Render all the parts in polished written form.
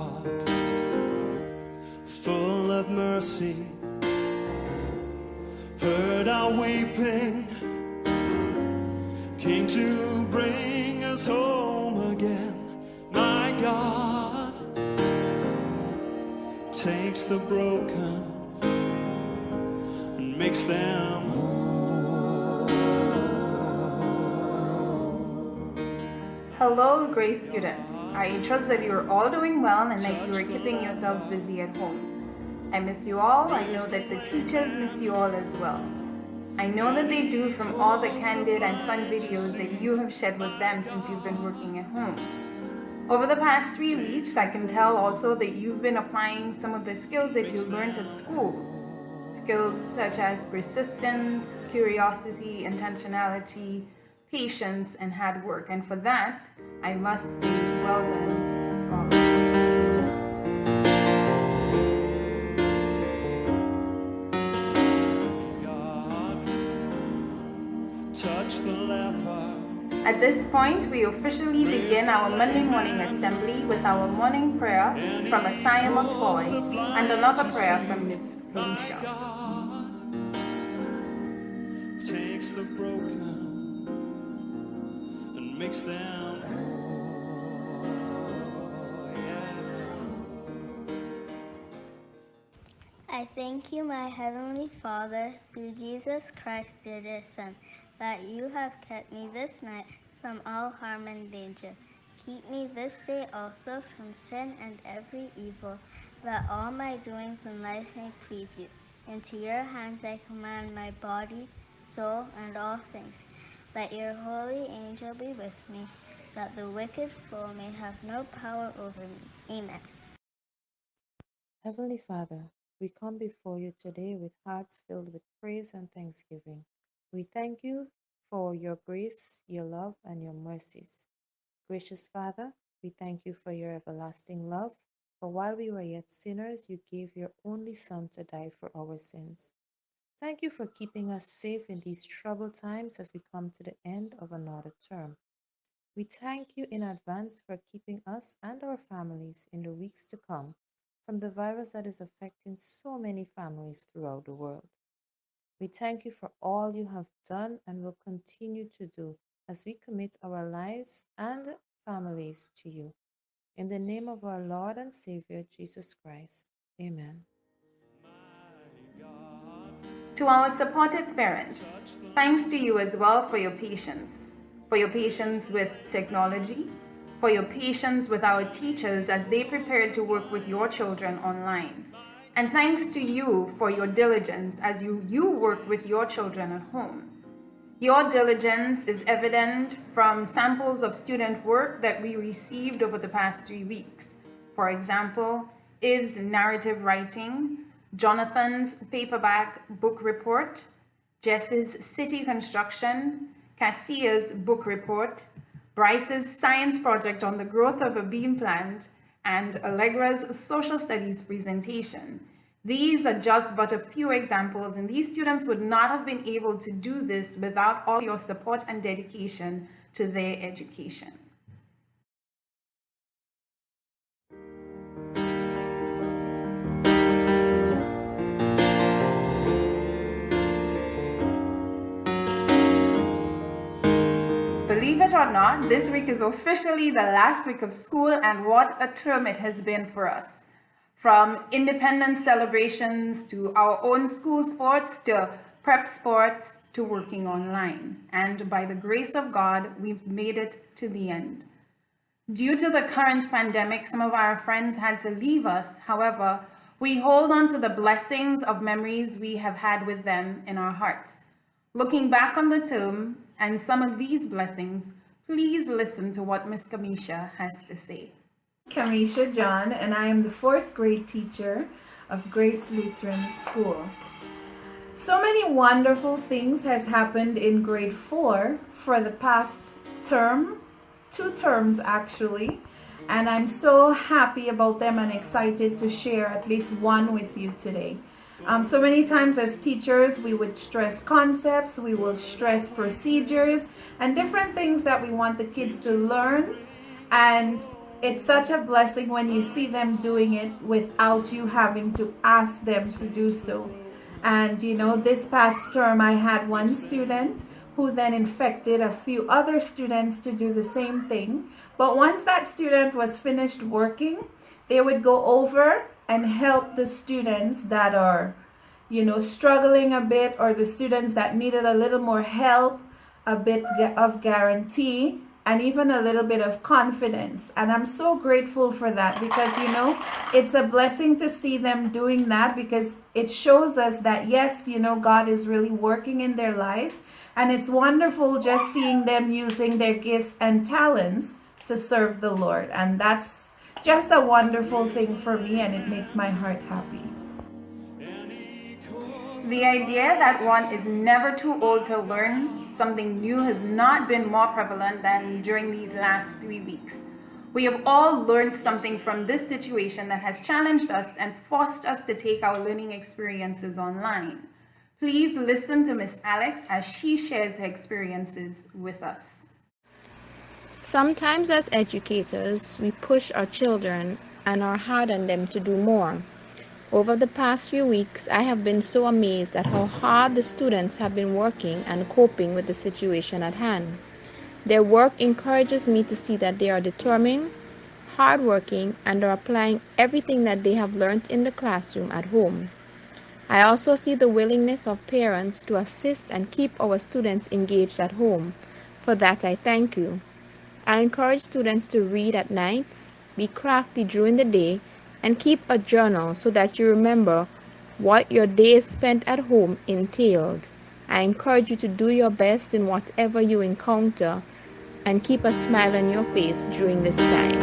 God, full of mercy, heard our weeping, came to bring us home again. My God takes the broken and makes them whole. Hello, Grace students. I trust that you are all doing well and that you are keeping yourselves busy at home. I miss you all. I know that the teachers miss you all as well. I know that they do from all the candid and fun videos that you have shared with them since you've been working at home. Over the past 3 weeks, I can tell also that you've been applying some of the skills that you learned at school. Skills such as persistence, curiosity, intentionality, patience, and hard work. And for that, I must say, well done, scholars. At this point, we officially begin our Monday morning assembly with our morning prayer from Asaya McCoy and another prayer from Miss Felicia. Takes the broken and makes them whole. I thank you, my Heavenly Father, through Jesus Christ, your dear Son, that you have kept me this night from all harm and danger. Keep me this day also from sin and every evil, that all my doings in life may please you. Into your hands I command my body, soul, and all things. Let your holy angel be with me, that the wicked foe may have no power over me. Amen. Heavenly Father, we come before you today with hearts filled with praise and thanksgiving. We thank you for your grace, your love, and your mercies. Gracious Father, we thank you for your everlasting love, for while we were yet sinners, you gave your only Son to die for our sins. Thank you for keeping us safe in these troubled times as we come to the end of another term. We thank you in advance for keeping us and our families in the weeks to come from the virus that is affecting so many families throughout the world. We thank you for all you have done and will continue to do as we commit our lives and families to you. In the name of our Lord and Savior, Jesus Christ. Amen. To our supportive parents, thanks to you as well for your patience with technology, for your patience with our teachers as they prepared to work with your children online. And thanks to you for your diligence as you work with your children at home. Your diligence is evident from samples of student work that we received over the past 3 weeks. For example,Iv's narrative writing, Jonathan's paperback book report, Jess's city construction, Cassia's book report, Bryce's science project on the growth of a bean plant, and Allegra's social studies presentation. These are just but a few examples, and these students would not have been able to do this without all your support and dedication to their education. Believe it or not, this week is officially the last week of school, and what a term it has been for us. From independence celebrations to our own school sports to prep sports to working online. And by the grace of God, we've made it to the end. Due to the current pandemic, some of our friends had to leave us. However, we hold on to the blessings of memories we have had with them in our hearts. Looking back on the term and some of these blessings, please listen to what Miss Kamisha has to say. Kamisha John, and I am the 4th grade teacher of Grace Lutheran School. So many wonderful things has happened in grade 4 for the past term, 2 terms actually, and I'm so happy about them and excited to share at least one with you today. So many times as teachers, we would stress concepts, we will stress procedures and different things that we want the kids to learn, and it's such a blessing when you see them doing it without you having to ask them to do so. And this past term, I had one student who then infected a few other students to do the same thing. But once that student was finished working, they would go over and help the students that are, struggling a bit, or the students that needed a little more help, a bit of guarantee, and even a little bit of confidence. And I'm so grateful for that, because it's a blessing to see them doing that, because it shows us that yes, God is really working in their lives. And it's wonderful just seeing them using their gifts and talents to serve the Lord. And that's just a wonderful thing for me, and it makes my heart happy. The idea that one is never too old to learn something new has not been more prevalent than during these last 3 weeks. We have all learned something from this situation that has challenged us and forced us to take our learning experiences online. Please listen to Miss Alex as she shares her experiences with us. Sometimes as educators, we push our children and are hard on them to do more. Over the past few weeks, I have been so amazed at how hard the students have been working and coping with the situation at hand. Their work encourages me to see that they are determined, hardworking, and are applying everything that they have learned in the classroom at home. I also see the willingness of parents to assist and keep our students engaged at home. For that, I thank you. I encourage students to read at nights, be crafty during the day, and keep a journal so that you remember what your days spent at home entailed. I encourage you to do your best in whatever you encounter and keep a smile on your face during this time.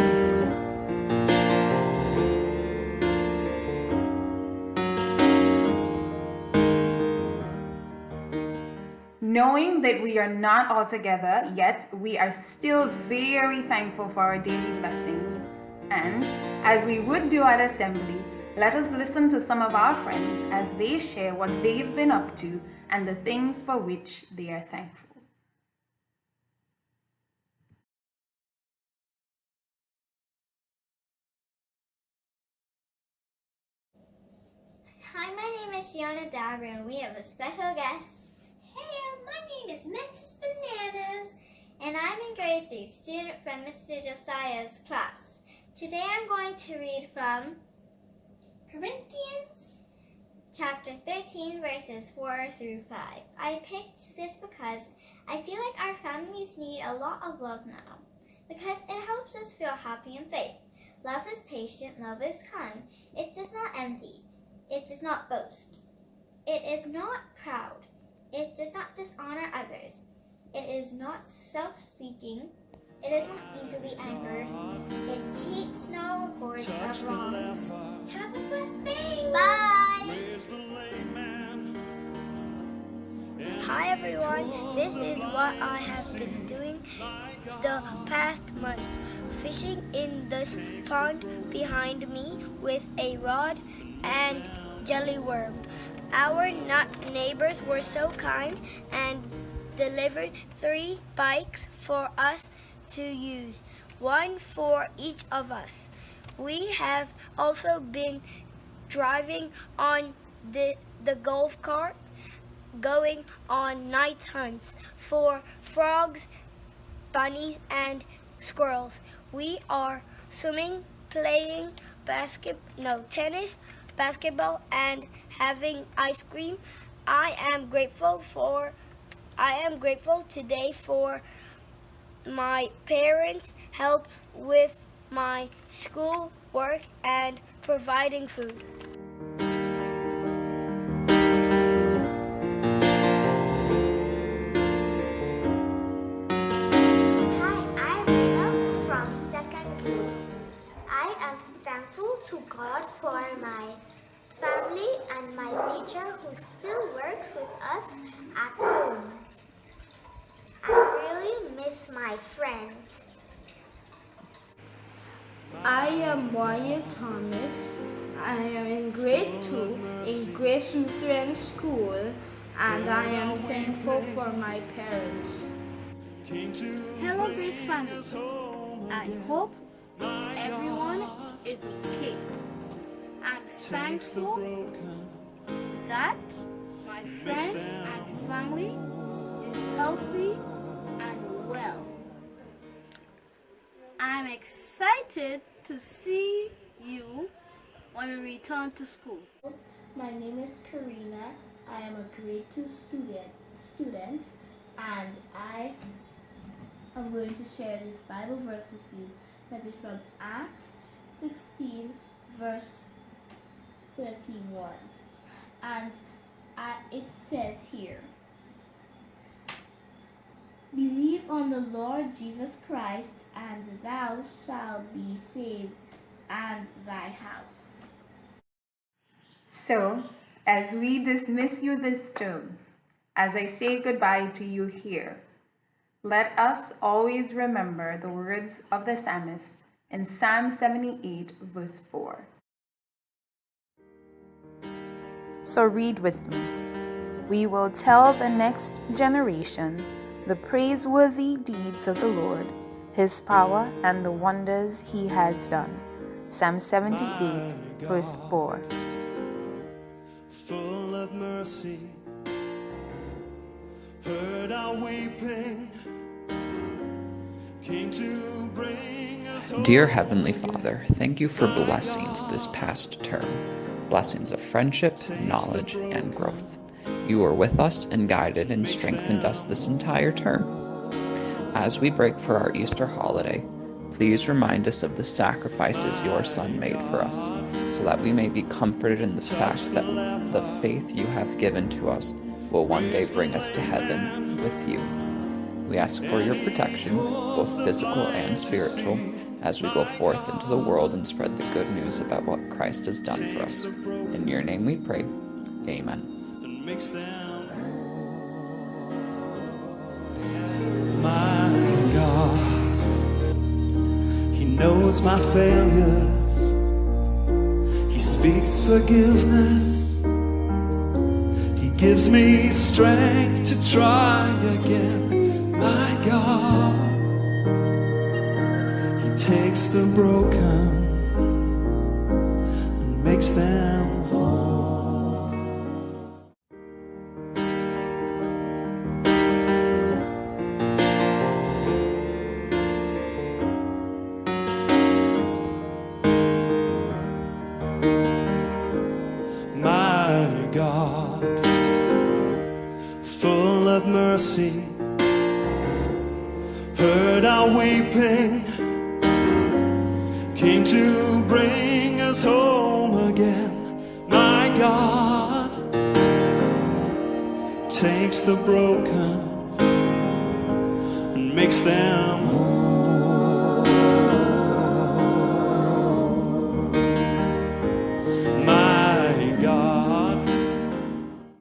Knowing that we are not all together, yet we are still very thankful for our daily blessings. And as we would do at assembly, let us listen to some of our friends as they share what they've been up to and the things for which they are thankful. Hi, my name is Shiona Dabber, and we have a special guest. Hey, my name is Mrs. Bananas. And I'm in grade 3, student from Mr. Josiah's class. Today I'm going to read from Corinthians chapter 13, verses 4 through 5. I picked this because I feel like our families need a lot of love now, because it helps us feel happy and safe. Love is patient, love is kind. It does not envy. It does not boast. It is not proud. It does not dishonor others. It is not self-seeking. It is not easily angered. It keeps no record of wrongs. Have a blessed day. Bye. Hi everyone, this is what I have been doing the past month. Fishing in this pond behind me with a rod and jelly worm. Our neighbors were so kind and delivered 3 bikes for us to use, one for each of us. We have also been driving on the golf cart, going on night hunts for frogs, bunnies, and squirrels. We are swimming, playing tennis, basketball, and having ice cream. I am grateful today for my parents' help with my school work and providing food. To God for my family and my teacher who still works with us at home. I really miss my friends. I am Wyatt Thomas. I am in grade 2 in Grace Lutheran School, and I am thankful for my parents. Hello, Grace family. I hope everyone is okay. I'm thankful that my friends and family is healthy and well. I'm excited to see you when we return to school. My name is Karina. I am a grade 2 student, and I am going to share this Bible verse with you that is from Acts 16 verse 31. And it says here, "Believe on the Lord Jesus Christ, and thou shalt be saved, and thy house." So, as we dismiss you this term, as I say goodbye to you here, let us always remember the words of the psalmist in Psalm 78, verse 4. So read with me. We will tell the next generation the praiseworthy deeds of the Lord, his power and the wonders he has done. Psalm 78, verse 4. Full of mercy, heard our weeping, came to bring us home. Dear Heavenly Father, thank you for blessings this past term, blessings of friendship, knowledge, and growth. You were with us and guided and strengthened us this entire term. As we break for our Easter holiday, please remind us of the sacrifices your Son made for us, so that we may be comforted in the fact that the faith you have given to us will one day bring us to heaven with you. We ask for your protection, both physical and spiritual, as we go forth into the world and spread the good news about what Christ has done for us. In your name we pray. Amen. My God, He knows my failures. He speaks forgiveness. He gives me strength to try again. My God, He takes the broken and makes them whole. My God, full of mercy, heard our weeping, came to bring us home again. My God takes the broken and makes them